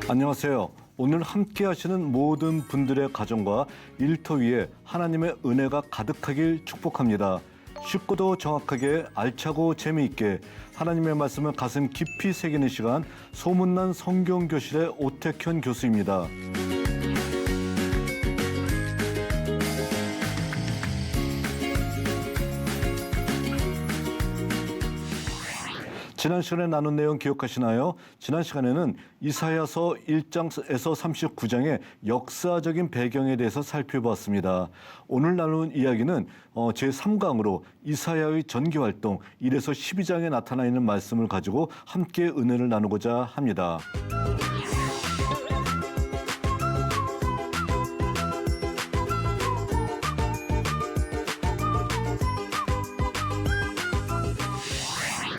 안녕하세요. 오늘 함께 하시는 모든 분들의 가정과 일터 위에 하나님의 은혜가 가득하길 축복합니다. 쉽고도 정확하게 알차고 재미있게 하나님의 말씀을 가슴 깊이 새기는 시간, 소문난 성경교실의 오택현 교수입니다. 지난 시간에 나눈 내용 기억하시나요? 지난 시간에는 이사야서 1장에서 39장의 역사적인 배경에 대해서 살펴보았습니다. 오늘 나눈 이야기는 제3강으로 이사야의 전기활동 1에서 12장에 나타나 있는 말씀을 가지고 함께 은혜를 나누고자 합니다.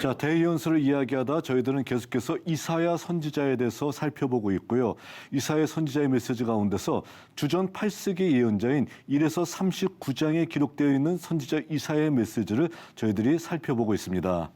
자, 대연수를 이야기하다 저희들은 계속해서 이사야 선지자에 대해서 살펴보고 있고요. 이사야 선지자의 메시지 가운데서 주전 8세기 예언자인 1에서 39장에 기록되어 있는 선지자 이사야의 메시지를 저희들이 살펴보고 있습니다.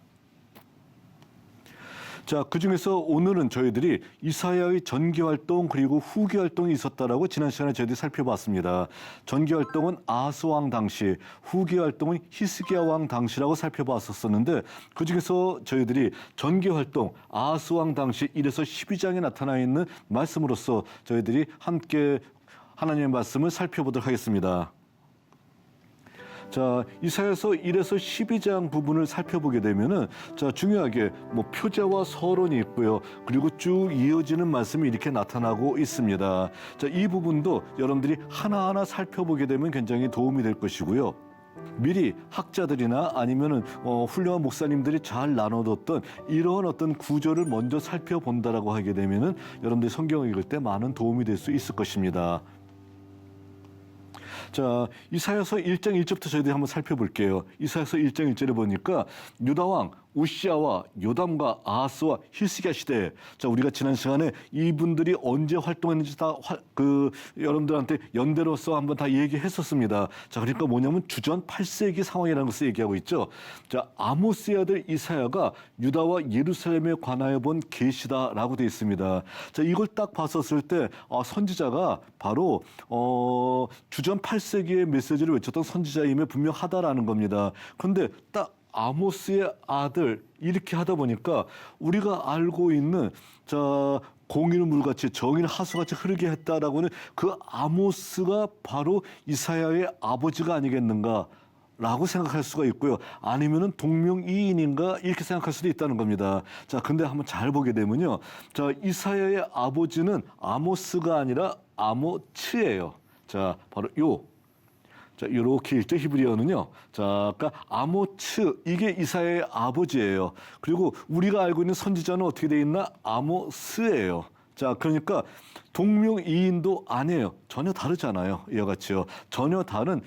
자, 그중에서 오늘은 저희들이 이사야의 전기활동 그리고 후기활동이 있었다라고 지난 시간에 저희들이 살펴봤습니다. 전기활동은 아하스 왕 당시, 후기활동은 히스기야 왕 당시라고 살펴봤었는데 그중에서 저희들이 전기활동, 아하스 왕 당시 1에서 12장에 나타나 있는 말씀으로서 저희들이 함께 하나님의 말씀을 살펴보도록 하겠습니다. 자, 이사야서 1에서 12장 부분을 살펴보게 되면은 자, 중요하게 표제와 서론이 있고요. 그리고 쭉 이어지는 말씀이 이렇게 나타나고 있습니다. 자, 이 부분도 여러분들이 하나하나 살펴보게 되면 굉장히 도움이 될 것이고요. 미리 학자들이나 아니면은 훌륭한 목사님들이 잘 나눠뒀던 이러한 어떤 구조를 먼저 살펴본다라고 하게 되면은 여러분들이 성경을 읽을 때 많은 도움이 될 수 있을 것입니다. 자, 이사야서 1장 1절부터 저희들이 한번 살펴볼게요. 이사야서 1장 1절에 보니까 유다왕 우시야와 요담과 아하스와 히스기야 시대에, 자, 우리가 지난 시간에 이분들이 언제 활동했는지 다 여러분들한테 연대로서 한번 다 얘기했었습니다. 자, 그러니까 뭐냐면 주전 8세기 상황이라는 것을 얘기하고 있죠. 자, 아모스의 아들 이사야가 유다와 예루살렘에 관하여 본 계시다라고 되어 있습니다. 자, 이걸 딱 봤었을 때 선지자가 바로 주전 8세기의 메시지를 외쳤던 선지자임에 분명하다라는 겁니다. 그런데 딱 아모스의 아들 이렇게 하다 보니까 우리가 알고 있는 공의는 물같이 정의는 하수같이 흐르게 했다라고는 그 아모스가 바로 이사야의 아버지가 아니겠는가 라고 생각할 수가 있고요. 아니면은 동명이인인가 이렇게 생각할 수도 있다는 겁니다. 자, 근데 한번 잘 보게 되면요. 자, 이사야의 아버지는 아모스가 아니라 아모츠예요. 자, 바로 자, 이렇게 읽죠. 히브리어는요. 자, 그러니까 아모츠, 이게 이사야의 아버지예요. 그리고 우리가 알고 있는 선지자는 어떻게 돼 있나? 아모스예요. 자, 그러니까 동명이인도 아니에요. 전혀 다르잖아요. 이와 같이요. 전혀 다른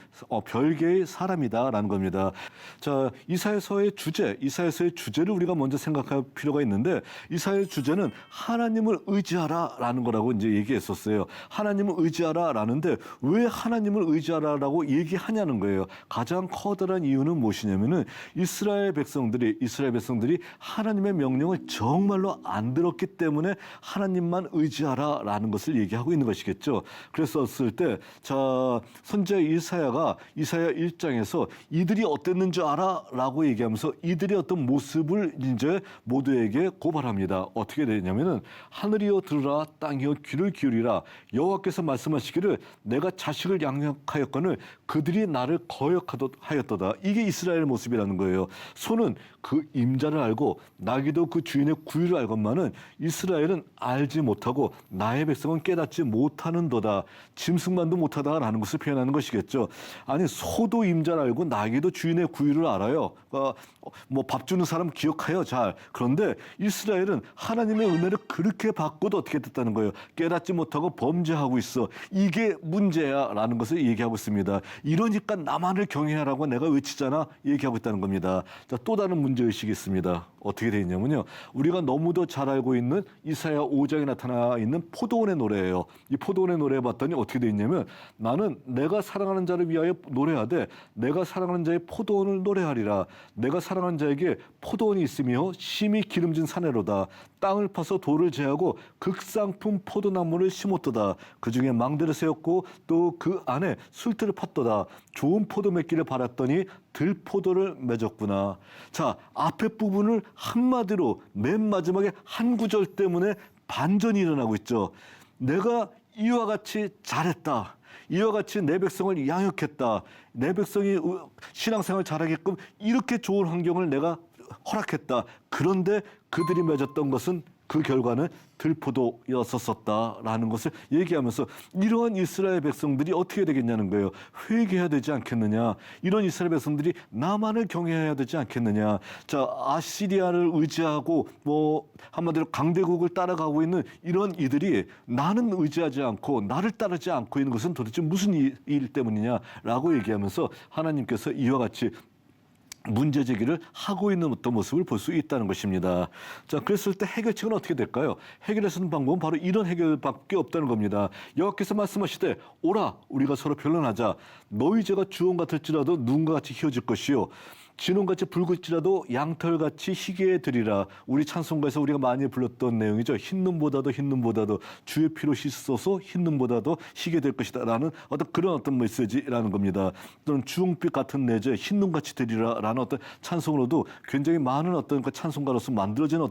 별개의 사람이다라는 겁니다. 자, 이사야서의 주제를 우리가 먼저 생각할 필요가 있는데 이사야의 주제는 하나님을 의지하라라는 거라고 이제 얘기했었어요. 하나님을 의지하라라는데 왜 하나님을 의지하라라고 얘기하냐는 거예요. 가장 커다란 이유는 무엇이냐면은 이스라엘 백성들이 하나님의 명령을 정말로 안 들었기 때문에 하나님만 의지하라라는 것을 얘기하고 있는 것이겠죠. 그랬었을 때, 자, 선지자 이사야가 이사야 1장에서 이들이 어땠는 줄 알아? 라고 얘기하면서 이들의 어떤 모습을 이제 모두에게 고발합니다. 어떻게 되냐면은 하늘이여 들으라, 땅이여 귀를 기울이라, 여호와께서 말씀하시기를 내가 자식을 양육하였거늘 그들이 나를 거역하였도다. 이게 이스라엘의 모습이라는 거예요. 소는 그 임자를 알고 나귀도 그 주인의 구유를 알건만은 이스라엘은 알지 못하고 나의 백성은 깨닫지 못하는도다. 짐승만도 못하다라는 것을 표현하는 것이겠죠. 아니, 소도 임자를 알고 나귀도 주인의 구유를 알아요. 그러니까 밥 주는 사람 기억해요, 잘. 그런데 이스라엘은 하나님의 은혜를 그렇게 받고도 어떻게 됐다는 거예요. 깨닫지 못하고 범죄하고 있어. 이게 문제야라는 것을 얘기하고 있습니다. 이러니까 나만을 경외하라고 내가 외치잖아. 얘기하고 있다는 겁니다. 자, 또 다른 문제의식이 있습니다. 어떻게 되어 있냐면요. 우리가 너무도 잘 알고 있는 이사야 5장에 나타나 있는 포도원의 노래예요. 이 포도원의 노래 봤더니 어떻게 되어 있냐면 나는 내가 사랑하는 자를 위하여 노래하되 내가 사랑하는 자의 포도원을 노래하리라. 내가 사랑하는 사랑하는 자에게 포도원이 있으며 심히 기름진 산에로다. 땅을 파서 돌을 제하고 극상품 포도나무를 심었도다. 그 중에 망대를 세웠고 또 그 안에 술틀을 팠도다. 좋은 포도 맺기를 바랐더니 들포도를 맺었구나. 자, 앞에 부분을 한마디로 맨 마지막에 한 구절 때문에 반전이 일어나고 있죠. 내가 이와 같이 잘했다. 이와 같이 내 백성을 양육했다. 내 백성이 신앙생활 잘하게끔 이렇게 좋은 환경을 내가 허락했다. 그런데 그들이 맺었던 것은 그 결과는 들포도였었다라는 것을 얘기하면서 이러한 이스라엘 백성들이 어떻게 되겠냐는 거예요. 회개해야 되지 않겠느냐. 이런 이스라엘 백성들이 나만을 경외해야 되지 않겠느냐. 자, 아시리아를 의지하고 뭐 한마디로 강대국을 따라가고 있는 이런 이들이 나는 의지하지 않고 나를 따르지 않고 있는 것은 도대체 무슨 일 때문이냐라고 얘기하면서 하나님께서 이와 같이 문제 제기를 하고 있는 어떤 모습을 볼 수 있다는 것입니다. 자, 그랬을 때 해결책은 어떻게 될까요? 해결할 수 있는 방법은 바로 이런 해결밖에 없다는 겁니다. 여호와께서 말씀하시되 오라 우리가 서로 변론하자. 너희 죄가 주홍 같을지라도 눈과 같이 희어질 것이요 진홍같이 붉을지라도 양털같이 희게 되리라. 우리 찬송가에서 우리가 많이 불렀던 내용이죠. 흰 눈보다도 흰 눈보다도 주의 피로 씻어서 흰 눈보다도 희게 될 것이다 라는 그런 메시지라는 겁니다. 또는 주홍빛 같은 내 죄 흰 눈같이 되리라 라는 찬송으로도 굉장히 많은 그 찬송가로서 만들어진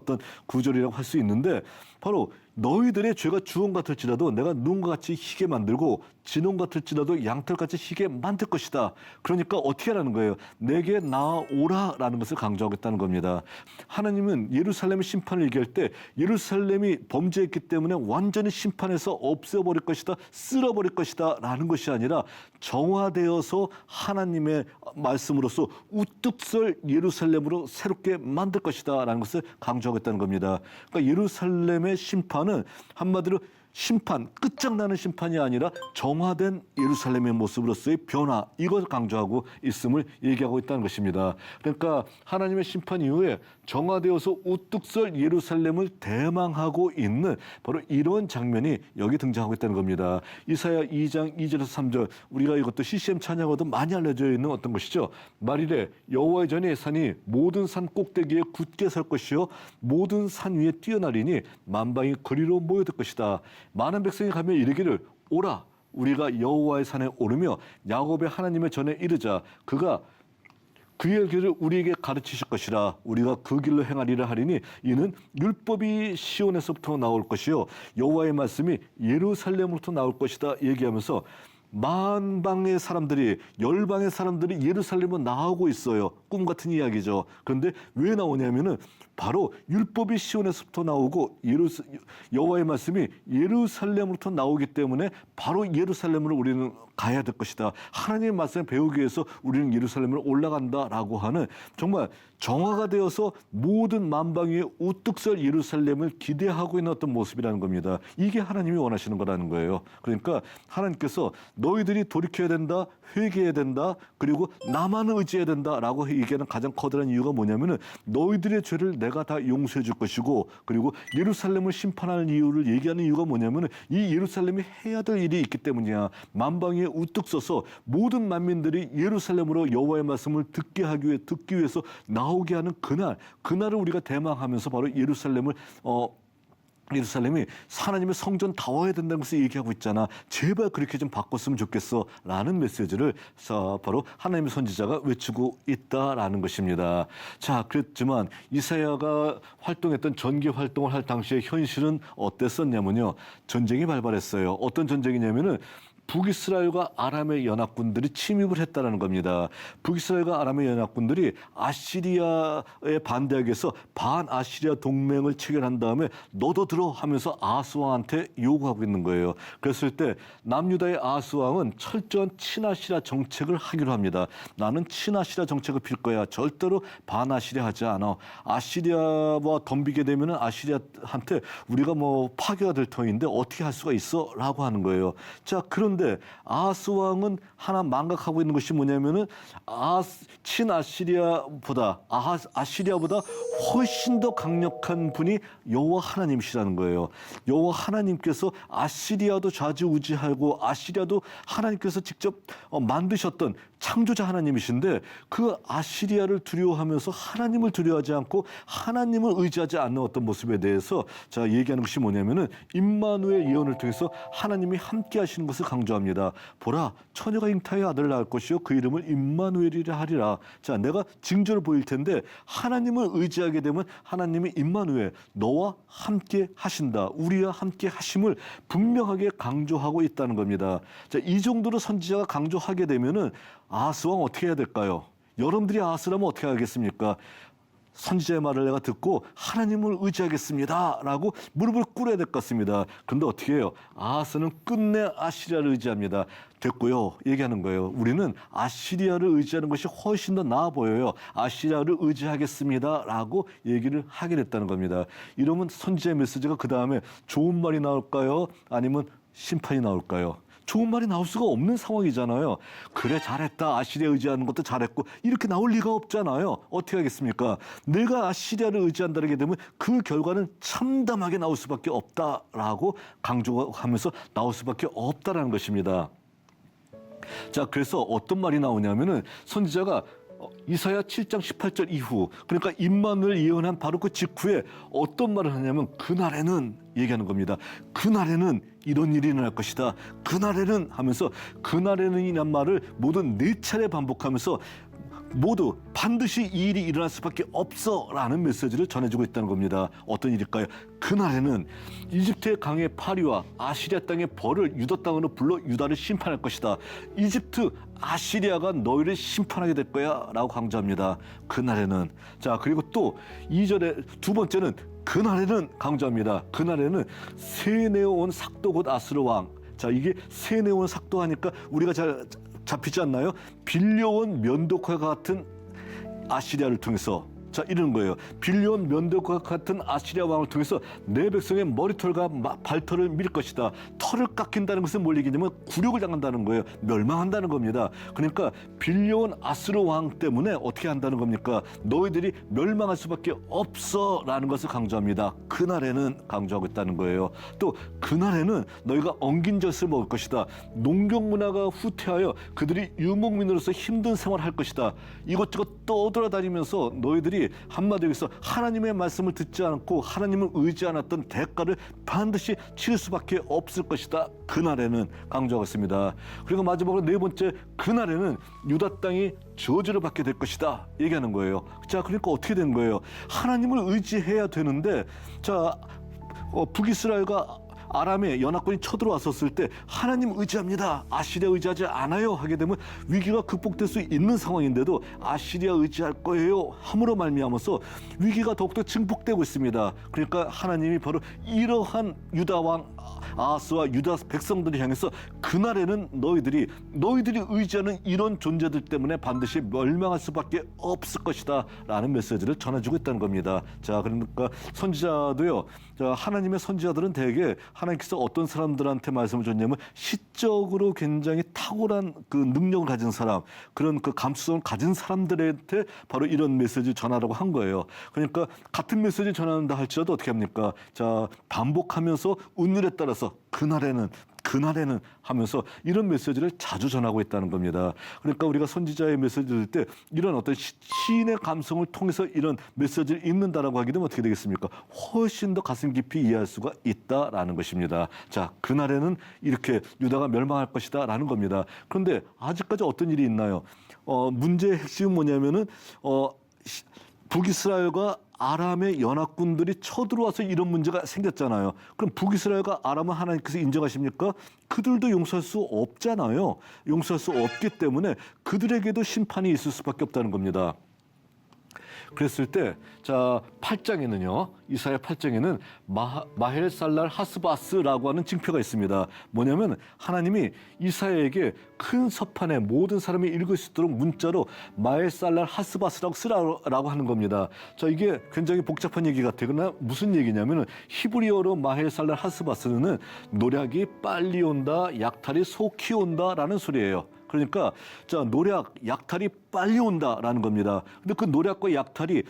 구절이라고 할 수 있는데 바로 너희들의 죄가 주홍 같을지라도 내가 눈과 같이 희게 만들고 진홍 같을지라도 양털같이 희게 만들 것이다. 그러니까 어떻게 하라는 거예요? 내게 나아오라라는 것을 강조하겠다는 겁니다. 하나님은 예루살렘의 심판을 얘기할 때 예루살렘이 범죄했기 때문에 완전히 심판해서 없애버릴 것이다, 쓸어버릴 것이다 라는 것이 아니라 정화되어서 하나님의 말씀으로서 우뚝 설 예루살렘으로 새롭게 만들 것이다 라는 것을 강조하겠다는 겁니다. 그러니까 예루살렘의 심판은 한마디로 심판, 끝장나는 심판이 아니라 정화된 예루살렘의 모습으로서의 변화, 이걸 강조하고 있음을 얘기하고 있다는 것입니다. 그러니까 하나님의 심판 이후에 정화되어서 우뚝 설 예루살렘을 대망하고 있는 바로 이런 장면이 여기 등장하고 있다는 겁니다. 이사야 2장 2절에서 3절, 우리가 이것도 CCM 찬양어도 많이 알려져 있는 어떤 것이죠. 말이래 여호와의 전의 산이 모든 산 꼭대기에 굳게 설 것이요 모든 산 위에 뛰어나리니 만방이 그리로 모여들 것이다. 많은 백성이 가며 이르기를 오라 우리가 여호와의 산에 오르며 야곱의 하나님의 전에 이르자. 그가 그의 길을 우리에게 가르치실 것이라. 우리가 그 길로 행하리라 하리니 이는 율법이 시온에서부터 나올 것이요 여호와의 말씀이 예루살렘으로부터 나올 것이다 얘기하면서 만방의 사람들이, 열방의 사람들이 예루살렘으로 나오고 있어요. 꿈 같은 이야기죠. 그런데 왜 나오냐면은 바로 율법이 시온에서부터 나오고 여호와의 말씀이 예루살렘으로부터 나오기 때문에 바로 예루살렘으로 우리는 가야 될 것이다. 하나님의 말씀을 배우기 위해서 우리는 예루살렘으로 올라간다라고 하는 정말 정화가 되어서 모든 만방 위에 우뚝 설 예루살렘을 기대하고 있는 어떤 모습이라는 겁니다. 이게 하나님이 원하시는 거라는 거예요. 그러니까 하나님께서 너희들이 돌이켜야 된다, 회개해야 된다, 그리고 나만을 의지해야 된다라고 얘기하는 가장 커다란 이유가 뭐냐면은 너희들의 죄를 내가 다 용서해 줄 것이고, 그리고 예루살렘을 심판하는 이유를 얘기하는 이유가 뭐냐면은 이 예루살렘이 해야 될 일이 있기 때문이야. 만방 위에 우뚝 서서 모든 만민들이 예루살렘으로 여호와의 말씀을 듣기 위해서 나오게 하는 그날을 우리가 대망하면서 바로 예루살렘이 하나님의 성전다워야 된다는 것을 얘기하고 있잖아. 제발 그렇게 좀 바꿨으면 좋겠어 라는 메시지를 바로 하나님의 선지자가 외치고 있다라는 것입니다. 자, 그랬지만 이사야가 활동했던 전기 활동을 할 당시의 현실은 어땠었냐면요. 전쟁이 발발했어요. 어떤 전쟁이냐면은 북이스라엘과 아람의 연합군들이 침입을 했다는 겁니다. 북이스라엘과 아람의 연합군들이 아시리아에 반대하기 위해서 반아시리아 동맹을 체결한 다음에 너도 들어 하면서 아하스왕한테 요구하고 있는 거예요. 그랬을 때 남유다의 아하스왕은 철저한 친아시리아 정책을 하기로 합니다. 나는 친아시리아 정책을 필 거야. 절대로 반아시리아 하지 않아. 아시리아와 덤비게 되면 아시리아한테 우리가 파괴가 될 터인데 어떻게 할 수가 있어? 라고 하는 거예요. 자, 그런데 아하스 왕은 하나 망각하고 있는 것이 뭐냐면은 친아시리아보다 아시리아보다 훨씬 더 강력한 분이 여호와 하나님이시라는 거예요. 여호와 하나님께서 아시리아도 좌지우지하고 아시리아도 하나님께서 직접 만드셨던 창조자 하나님이신데 그 아시리아를 두려워하면서 하나님을 두려워하지 않고 하나님을 의지하지 않는 어떤 모습에 대해서 자 얘기하는 것이 뭐냐면은 임마누엘 예언을 통해서 하나님이 함께 하시는 것을 강조합니다. 보라 처녀가 잉타의 아들을 낳을 것이요 그 이름을 임마누엘이라 하리라. 자 내가 징조를 보일 텐데 하나님을 의지하게 되면 하나님이 임마누엘 너와 함께 하신다. 우리와 함께 하심을 분명하게 강조하고 있다는 겁니다. 자, 이 정도로 선지자가 강조하게 되면은 아하스 왕 어떻게 해야 될까요? 여러분들이 아하스라면 어떻게 하겠습니까? 선지자의 말을 내가 듣고 하나님을 의지하겠습니다라고 무릎을 꿇어야 될 것 같습니다. 그런데 어떻게 해요? 아하스는 끝내 아시리아를 의지합니다. 됐고요. 얘기하는 거예요. 우리는 아시리아를 의지하는 것이 훨씬 더 나아 보여요. 아시리아를 의지하겠습니다라고 얘기를 하게 됐다는 겁니다. 이러면 선지자의 메시지가 그 다음에 좋은 말이 나올까요? 아니면 심판이 나올까요? 좋은 말이 나올 수가 없는 상황이잖아요. 그래 잘했다. 아시리아 의지하는 것도 잘했고 이렇게 나올 리가 없잖아요. 어떻게 하겠습니까? 내가 아시리아를 의지한다게 되면 그 결과는 참담하게 나올 수밖에 없다라고 강조하면서 나올 수밖에 없다라는 것입니다. 자, 그래서 어떤 말이 나오냐면은 선지자가 이사야 7장 18절 이후 그러니까 임마누엘 예언한 바로 그 직후에 어떤 말을 하냐면 그날에는 얘기하는 겁니다. 그날에는 이런 일이 일어날 것이다. 그날에는 하면서 그날에는이란 말을 모두 4차례 반복하면서 모두 반드시 이 일이 일어날 수밖에 없어라는 메시지를 전해주고 있다는 겁니다. 어떤 일일까요? 그날에는 이집트의 강의 파리와 아시리아 땅의 벌을 유다 땅으로 불러 유다를 심판할 것이다. 이집트 아시리아가 너희를 심판하게 될 거야 라고 강조합니다. 그날에는. 자, 그리고 또 2절에 두 번째는 그날에는 강조합니다. 그날에는 새 내어온 삭도 곧 아스르 왕. 자, 이게 새 내어온 삭도 하니까 우리가 잘 잡히지 않나요? 빌려온 면도칼과 같은 아시리아를 통해서 자 이러는 거예요. 빌려온 면도칼과 같은 아시리아 왕을 통해서 내 백성의 머리털과 발털을 밀 것이다. 털을 깎인다는 것은 뭘 얘기냐면 굴욕을 당한다는 거예요. 멸망한다는 겁니다. 그러니까 빌려온 아스르 왕 때문에 어떻게 한다는 겁니까? 너희들이 멸망할 수밖에 없어라는 것을 강조합니다. 그날에는 강조하고 있다는 거예요. 또 그날에는 너희가 엉긴 젖을 먹을 것이다. 농경 문화가 후퇴하여 그들이 유목민으로서 힘든 생활을 할 것이다. 이것저것 떠돌아다니면서 너희들이 한마디로 해서 하나님의 말씀을 듣지 않고 하나님을 의지 않았던 대가를 반드시 치를 수밖에 없을 것이다. 그날에는 강조하고 있습니다. 그리고 마지막으로 네 번째 그날에는 유다 땅이 저주를 받게 될 것이다 얘기하는 거예요. 자 그러니까 어떻게 된 거예요? 하나님을 의지해야 되는데 자 북이스라엘과 아람의 연합군이 쳐들어왔었을 때 하나님 의지합니다. 아시리아 의지하지 않아요 하게 되면 위기가 극복될 수 있는 상황인데도 아시리아 의지할 거예요 함으로 말미암아서 위기가 더욱더 증폭되고 있습니다. 그러니까 하나님이 바로 이러한 유다 왕 아하스와 유다 백성들을 향해서 그날에는 너희들이 의지하는 이런 존재들 때문에 반드시 멸망할 수밖에 없을 것이다 라는 메시지를 전해주고 있다는 겁니다. 자 그러니까 선지자도요. 자, 하나님의 선지자들은 대개 하나님께서 어떤 사람들한테 말씀을 줬냐면 시적으로 굉장히 탁월한 그 능력을 가진 사람 그런 그 감수성을 가진 사람들한테 바로 이런 메시지를 전하라고 한 거예요. 그러니까 같은 메시지를 전한다 할지라도 어떻게 합니까? 자 반복하면서 운율에 따라서 그날에는 하면서 이런 메시지를 자주 전하고 있다는 겁니다. 그러니까 우리가 선지자의 메시지를 들을 때 이런 어떤 시인의 감성을 통해서 이런 메시지를 읽는다라고 하게 되면 어떻게 되겠습니까? 훨씬 더 가슴 깊이 이해할 수가 있다라는 것입니다. 자, 그날에는 이렇게 유다가 멸망할 것이다라는 겁니다. 그런데 아직까지 어떤 일이 있나요? 문제의 핵심은 뭐냐면은 북이스라엘과 아람의 연합군들이 쳐들어와서 이런 문제가 생겼잖아요. 그럼 북이스라엘과 아람은 하나님께서 인정하십니까? 그들도 용서할 수 없잖아요. 용서할 수 없기 때문에 그들에게도 심판이 있을 수밖에 없다는 겁니다. 그랬을 때, 자, 8장에는요, 이사야 8장에는 마헬살랄 하스바스라고 하는 징표가 있습니다. 뭐냐면 하나님이 이사야에게 큰 서판에 모든 사람이 읽을 수 있도록 문자로 마헬살랄 하스바스라고 쓰라고 하는 겁니다. 자, 이게 굉장히 복잡한 얘기 같아요. 그러나 무슨 얘기냐면 히브리어로 마헬살랄 하스바스는 노략이 빨리 온다, 약탈이 속히 온다라는 소리예요. 그러니까 자 노략, 약탈이 빨리 온다라는 겁니다. 근데 그 노략과 약탈이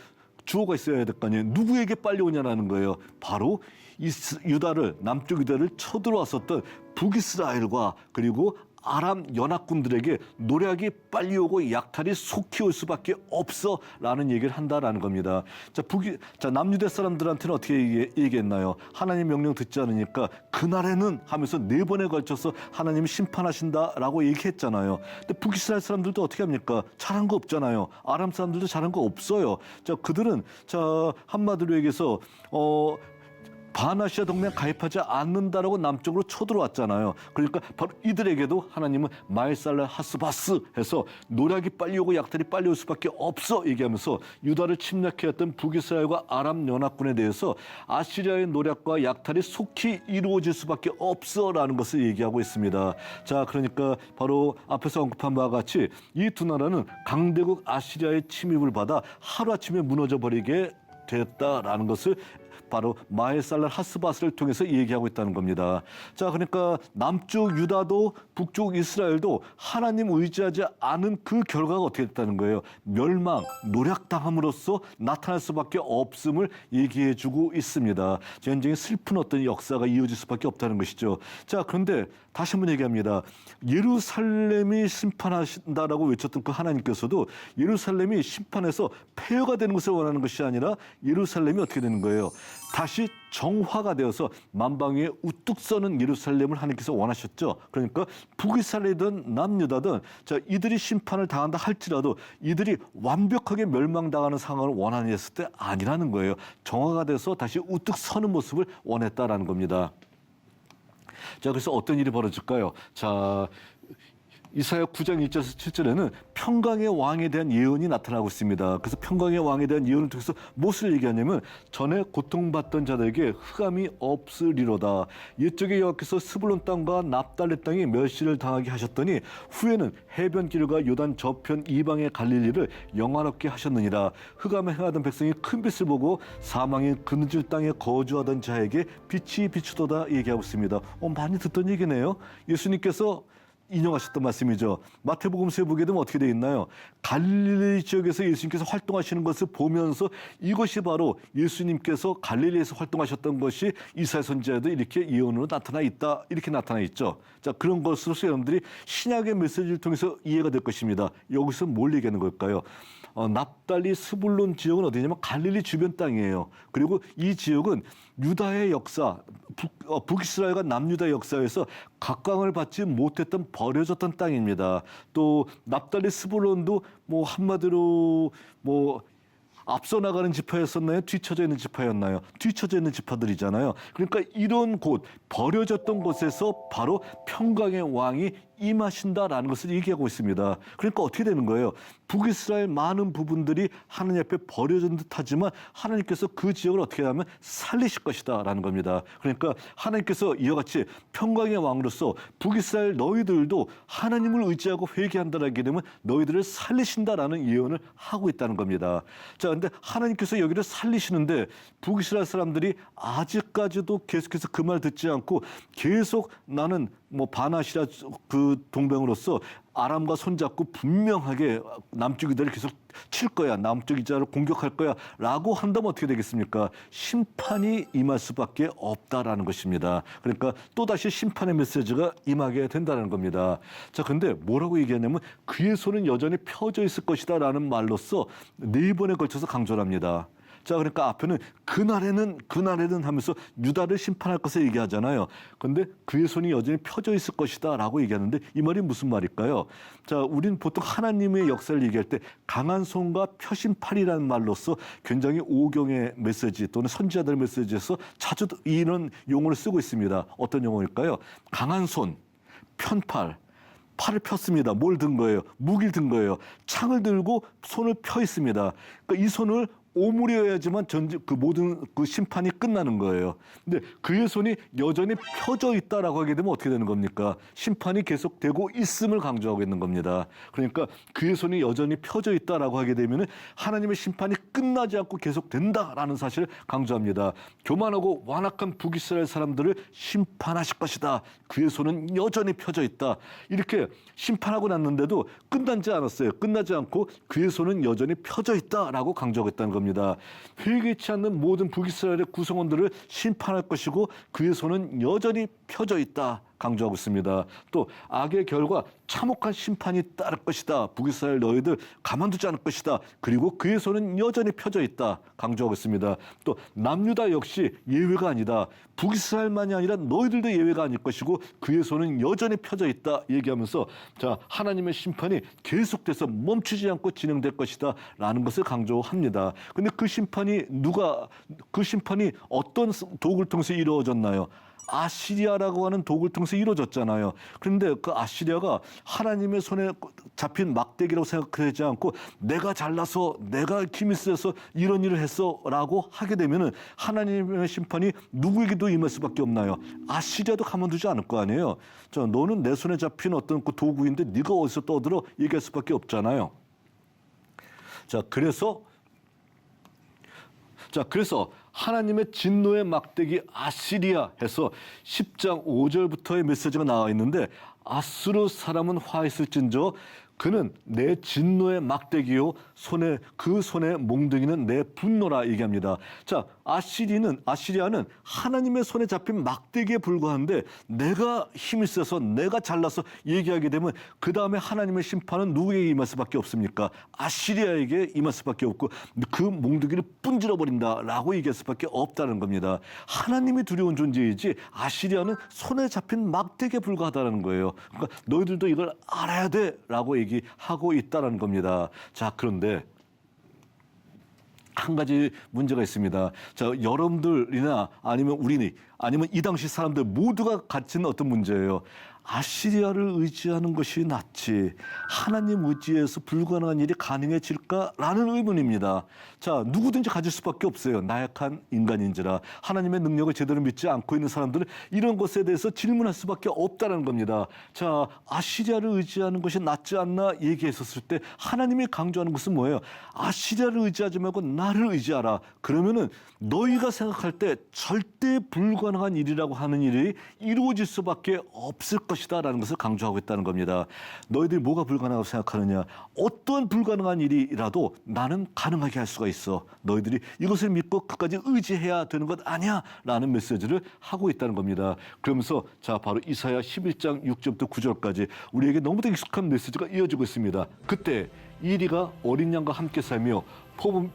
주어가 있어야 될 거 아니에요. 누구에게 빨리 오냐라는 거예요. 바로 유다를 남쪽 유다를 쳐들어왔었던 북이스라엘과 그리고 아람 연합군들에게 노략이 빨리 오고 약탈이 속히 올 수밖에 없어라는 얘기를 한다라는 겁니다. 자, 남유대 사람들한테는 어떻게 얘기했나요? 하나님 명령 듣지 않으니까 그날에는 하면서 4번에 걸쳐서 하나님이 심판하신다라고 얘기했잖아요. 근데 북이스라엘 사람들도 어떻게 합니까? 잘한 거 없잖아요. 아람 사람들도 잘한 거 없어요. 자, 그들은 한마디로 얘기해서 반아시아 동맹 가입하지 않는다라고 남쪽으로 쳐들어왔잖아요. 그러니까 바로 이들에게도 하나님은 마에살라 하스바스 해서 노략이 빨리 오고 약탈이 빨리 올 수밖에 없어 얘기하면서 유다를 침략해왔던 북이스라엘과 아람 연합군에 대해서 아시리아의 노략과 약탈이 속히 이루어질 수밖에 없어라는 것을 얘기하고 있습니다. 자, 그러니까 바로 앞에서 언급한 바와 같이 이 두 나라는 강대국 아시리아의 침입을 받아 하루아침에 무너져 버리게 됐다라는 것을 바로 마에살라 하스바스를 통해서 얘기하고 있다는 겁니다. 자, 그러니까 남쪽 유다도 북쪽 이스라엘도 하나님 의지하지 않은 그 결과가 어떻게 됐다는 거예요. 멸망, 노략당함으로써 나타날 수밖에 없음을 얘기해주고 있습니다. 굉장히 슬픈 어떤 역사가 이어질 수밖에 없다는 것이죠. 자, 그런데 다시 한번 얘기합니다. 예루살렘이 심판하신다라고 외쳤던 그 하나님께서도 예루살렘이 심판해서 폐허가 되는 것을 원하는 것이 아니라 예루살렘이 어떻게 되는 거예요? 다시 정화가 되어서 만방위에 우뚝 서는 예루살렘을 하나님께서 원하셨죠. 그러니까 북이스라엘이든 남유다든 자, 이들이 심판을 당한다 할지라도 이들이 완벽하게 멸망당하는 상황을 원하였을 때 아니라는 거예요. 정화가 돼서 다시 우뚝 서는 모습을 원했다라는 겁니다. 자, 그래서 어떤 일이 벌어질까요? 자, 이사야 9장 1절에서 7절에는 평강의 왕에 대한 예언이 나타나고 있습니다. 그래서 평강의 왕에 대한 예언을 통해서 무엇을 얘기하냐면 전에 고통받던 자들에게 흑암이 없으리로다. 옛적에 여호와께서 스불론 땅과 납달리 땅이 멸시를 당하게 하셨더니 후에는 해변 길과 요단 저편 이방의 갈릴리를 영화롭게 하셨느니라. 흑암에 행하던 백성이 큰 빛을 보고 사망의 그늘질 땅에 거주하던 자에게 빛이 비추도다 얘기하고 있습니다. 많이 듣던 얘기네요. 예수님께서 인용하셨던 말씀이죠. 마태복음서에 보게 되면 어떻게 되어 있나요? 갈릴리 지역에서 예수님께서 활동하시는 것을 보면서 이것이 바로 예수님께서 갈릴리에서 활동하셨던 것이 이사야 선지자에도 이렇게 예언으로 나타나 있다. 이렇게 나타나 있죠. 자, 그런 것으로서 여러분들이 신약의 메시지를 통해서 이해가 될 것입니다. 여기서 뭘 얘기하는 걸까요? 납달리 스불론 지역은 어디냐면 갈릴리 주변 땅이에요. 그리고 이 지역은 유다의 역사, 북이스라엘과 남유다의 역사에서 각광을 받지 못했던 버려졌던 땅입니다. 또 납달리 스불론도 한마디로 앞서 나가는 지파였었나요? 뒤처져 있는 지파였나요? 뒤처져 있는 지파들이잖아요. 그러니까 이런 곳, 버려졌던 곳에서 바로 평강의 왕이 임하신다라는 것을 얘기하고 있습니다. 그러니까 어떻게 되는 거예요? 북이스라엘 많은 부분들이 하나님 앞에 버려진 듯하지만 하나님께서 그 지역을 어떻게 하면 살리실 것이다라는 겁니다. 그러니까 하나님께서 이와 같이 평강의 왕으로서 북이스라엘 너희들도 하나님을 의지하고 회개한다라게 되면 너희들을 살리신다라는 예언을 하고 있다는 겁니다. 자, 근데 하나님께서 여기를 살리시는데 북이스라엘 사람들이 아직까지도 계속해서 그 말 듣지 않고 계속 나는 바나시라 그 동병으로서 아람과 손잡고 분명하게 남쪽 유다를 계속 칠 거야. 남쪽 유다를 공격할 거야. 라고 한다면 어떻게 되겠습니까? 심판이 임할 수밖에 없다라는 것입니다. 그러니까 또다시 심판의 메시지가 임하게 된다는 겁니다. 자, 근데 뭐라고 얘기하냐면 그의 손은 여전히 펴져 있을 것이다 라는 말로써 4번에 걸쳐서 강조를 합니다. 자, 그러니까 앞에는 그날에는 하면서 유다를 심판할 것을 얘기하잖아요. 그런데 그의 손이 여전히 펴져 있을 것이다 라고 얘기하는데 이 말이 무슨 말일까요? 자, 우리는 보통 하나님의 역사를 얘기할 때 강한 손과 펴신 팔이라는 말로써 굉장히 오경의 메시지 또는 선지자들 메시지에서 자주 이런 용어를 쓰고 있습니다. 어떤 용어일까요? 강한 손, 편 팔. 팔을 폈습니다. 뭘 든 거예요? 무기를 든 거예요. 창을 들고 손을 펴 있습니다. 그러니까 이 손을 오므려야지만 모든 그 심판이 끝나는 거예요. 근데 그의 손이 여전히 펴져 있다라고 하게 되면 어떻게 되는 겁니까? 심판이 계속되고 있음을 강조하고 있는 겁니다. 그러니까 그의 손이 여전히 펴져 있다라고 하게 되면 하나님의 심판이 끝나지 않고 계속된다라는 사실을 강조합니다. 교만하고 완악한 북이스라엘 사람들을 심판하실 것이다. 그의 손은 여전히 펴져 있다. 이렇게 심판하고 났는데도 끝나지 않았어요. 끝나지 않고 그의 손은 여전히 펴져 있다라고 강조하고 있다는 겁니다. 회개치 않는 모든 북이스라엘의 구성원들을 심판할 것이고 그의 손은 여전히 펴져 있다 강조하고 있습니다. 또 악의 결과 참혹한 심판이 따를 것이다. 북이스라엘 너희들 가만두지 않을 것이다. 그리고 그의 손은 여전히 펴져 있다 강조하고 있습니다. 또 남유다 역시 예외가 아니다. 북이스라엘만이 아니라 너희들도 예외가 아닐 것이고 그의 손은 여전히 펴져 있다 얘기하면서 자 하나님의 심판이 계속돼서 멈추지 않고 진행될 것이다 라는 것을 강조합니다. 근데 그 심판이 어떤 도구를 통해서 이루어졌나요? 아시리아라고 하는 도구를 통해서 이루어졌잖아요. 그런데 그 아시리아가 하나님의 손에 잡힌 막대기라고 생각하지 않고 내가 잘나서 내가 힘이 세서 이런 일을 했어라고 하게 되면은 하나님의 심판이 누구에게도 임할 수밖에 없나요? 아시리아도 가만두지 않을 거 아니에요. 자, 너는 내 손에 잡힌 어떤 그 도구인데 네가 어디서 떠들어 얘기할 수밖에 없잖아요. 자, 그래서 하나님의 진노의 막대기 아시리아 해서 10장 5절부터의 메시지가 나와 있는데 아수르 사람은 화했을진저 그는 내 진노의 막대기요 그 손에 몽둥이는 내 분노라 얘기합니다. 자, 아시리아는 하나님의 손에 잡힌 막대기에 불과한데 내가 힘이 세서 내가 잘나서 얘기하게 되면 그 다음에 하나님의 심판은 누구에게 임할 수밖에 없습니까? 아시리아에게 임할 수밖에 없고 그 몽둥이를 분질러 버린다라고 얘기할 수밖에 없다는 겁니다. 하나님이 두려운 존재이지 아시리아는 손에 잡힌 막대기에 불과하다는 거예요. 그러니까 너희들도 이걸 알아야 돼라고 얘기하고 있다는 겁니다. 자, 그런데 한 가지 문제가 있습니다. 자, 여러분들이나 아니면 아니면 이 당시 사람들 모두가 갖춘 어떤 문제예요. 아시리아를 의지하는 것이 낫지 하나님 의지해서 불가능한 일이 가능해질까라는 의문입니다. 자, 누구든지 가질 수밖에 없어요. 나약한 인간인지라 하나님의 능력을 제대로 믿지 않고 있는 사람들은 이런 것에 대해서 질문할 수밖에 없다는 겁니다. 자, 아시리아를 의지하는 것이 낫지 않나 얘기했었을 때 하나님이 강조하는 것은 뭐예요? 아시리아를 의지하지 말고 나를 의지하라. 그러면은 너희가 생각할 때 절대 불가능한 일이라고 하는 일이 이루어질 수밖에 없을 것이다라는 것을 강조하고 있다는 겁니다. 너희들이 뭐가 불가능하다고 생각하느냐? 어떤 불가능한 일이라도 나는 가능하게 할 수가 있어. 너희들이 이것을 믿고 끝까지 의지해야 되는 것 아니야 라는 메시지를 하고 있다는 겁니다. 그러면서 자, 바로 이사야 11장 6절부터 9절까지 우리에게 너무도 익숙한 메시지가 이어지고 있습니다. 그때 이리가 어린 양과 함께 살며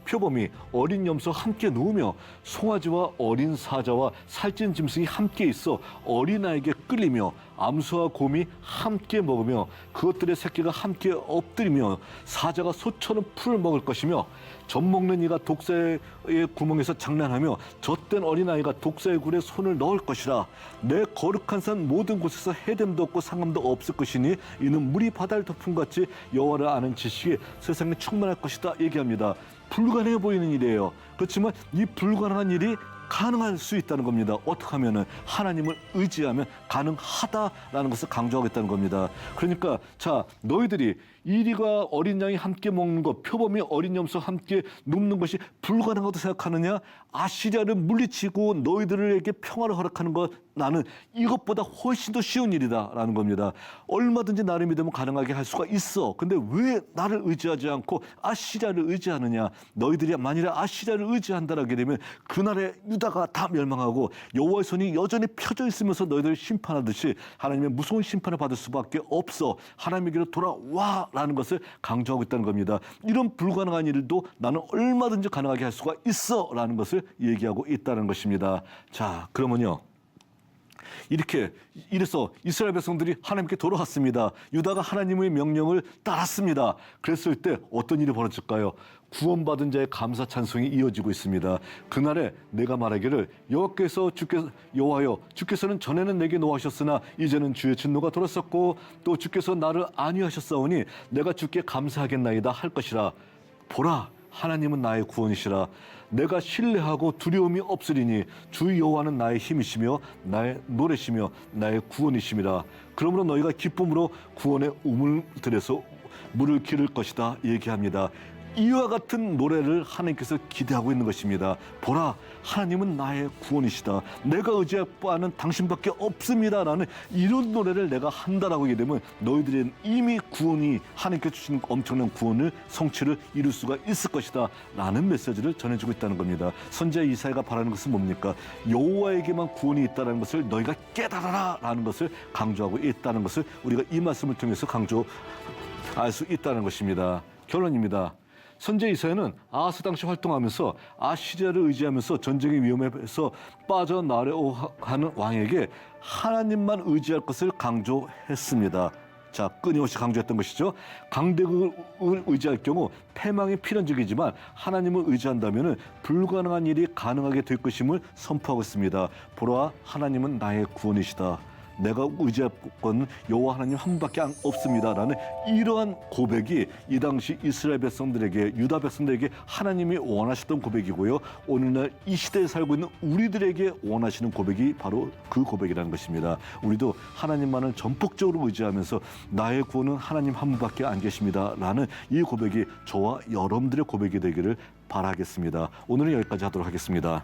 표범이 어린 염소 함께 누우며 송아지와 어린 사자와 살찐 짐승이 함께 있어 어린아이에게 끌리며 암소와 곰이 함께 먹으며 그것들의 새끼가 함께 엎드리며 사자가 소처럼 풀을 먹을 것이며 젖먹는 이가 독사의 구멍에서 장난하며 젖된 어린아이가 독사의 굴에 손을 넣을 것이라. 내 거룩한 산 모든 곳에서 해됨도 없고 상함도 없을 것이니 이는 물이 바다를 덮음같이 여호와를 아는 지식이 세상에 충만할 것이다 얘기합니다. 불가능해 보이는 일이에요. 그렇지만 이 불가능한 일이 가능할 수 있다는 겁니다. 어떻게 하면은 하나님을 의지하면 가능하다라는 것을 강조하겠다는 겁니다. 그러니까 자, 너희들이 이리가 어린 양이 함께 먹는 것, 표범이 어린 염소 함께 눕는 것이 불가능하다고 생각하느냐? 아시리아를 물리치고 너희들에게 평화를 허락하는 것, 나는 이것보다 훨씬 더 쉬운 일이다라는 겁니다. 얼마든지 나를 믿으면 가능하게 할 수가 있어. 근데 왜 나를 의지하지 않고 아시리아를 의지하느냐? 너희들이 만일에 아시리아를 의지한다라게 되면 그날에 유다가 다 멸망하고 여호와의 손이 여전히 펴져 있으면서 너희들을 심판하듯이 하나님의 무서운 심판을 받을 수밖에 없어. 하나님에게로 돌아와라는 것을 강조하고 있다는 겁니다. 이런 불가능한 일도 나는 얼마든지 가능하게 할 수가 있어라는 것을 얘기하고 있다는 것입니다. 자, 그러면요. 이래서 이스라엘 백성들이 하나님께 돌아왔습니다. 유다가 하나님의 명령을 따랐습니다. 그랬을 때 어떤 일이 벌어질까요? 구원받은 자의 감사 찬송이 이어지고 있습니다. 그날에 내가 말하기를 여호와여 주께서는 전에는 내게 노하셨으나 이제는 주의 진노가 돌았었고 또 주께서 나를 안위하셨사오니 내가 주께 감사하겠나이다 할 것이라. 보라, 하나님은 나의 구원이시라. 내가 신뢰하고 두려움이 없으리니 주 여호와는 나의 힘이시며 나의 노래시며 나의 구원이심이라. 그러므로 너희가 기쁨으로 구원의 우물들에서 물을 기를 것이다 얘기합니다. 이와 같은 노래를 하나님께서 기대하고 있는 것입니다. 보라, 하나님은 나의 구원이시다. 내가 의지할 바는 당신밖에 없습니다라는 이런 노래를 내가 한다라고 하게 되면 너희들은 이미 구원이 하나님께서 주신 엄청난 구원을 성취를 이룰 수가 있을 것이다 라는 메시지를 전해주고 있다는 겁니다. 선지자 이사야가 바라는 것은 뭡니까? 여호와에게만 구원이 있다는 것을 너희가 깨달아라 라는 것을 강조하고 있다는 것을 우리가 이 말씀을 통해서 알 수 있다는 것입니다. 결론입니다. 선지자 이사야는 아하스 당시 활동하면서 아시리아를 의지하면서 전쟁의 위험에서 빠져나려고 하는 왕에게 하나님만 의지할 것을 강조했습니다. 자, 끊임없이 강조했던 것이죠. 강대국을 의지할 경우 패망이 필연적이지만 하나님을 의지한다면 불가능한 일이 가능하게 될 것임을 선포하고 있습니다. 보라, 하나님은 나의 구원이시다. 내가 의지할 건 여호와 하나님 한 분밖에 없습니다라는 이러한 고백이 이 당시 이스라엘 백성들에게, 유다 백성들에게 하나님이 원하셨던 고백이고요. 오늘날 이 시대에 살고 있는 우리들에게 원하시는 고백이 바로 그 고백이라는 것입니다. 우리도 하나님만을 전폭적으로 의지하면서 나의 구원은 하나님 한 분밖에 안 계십니다라는 이 고백이 저와 여러분들의 고백이 되기를 바라겠습니다. 오늘은 여기까지 하도록 하겠습니다.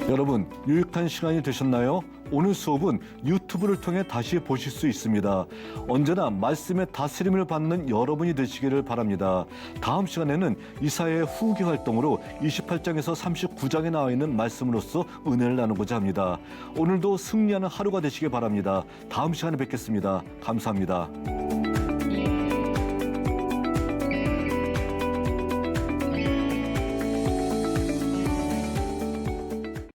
여러분, 유익한 시간이 되셨나요? 오늘 수업은 유튜브를 통해 다시 보실 수 있습니다. 언제나 말씀의 다스림을 받는 여러분이 되시기를 바랍니다. 다음 시간에는 이사야의 후기 활동으로 28장에서 39장에 나와 있는 말씀으로서 은혜를 나누고자 합니다. 오늘도 승리하는 하루가 되시길 바랍니다. 다음 시간에 뵙겠습니다. 감사합니다.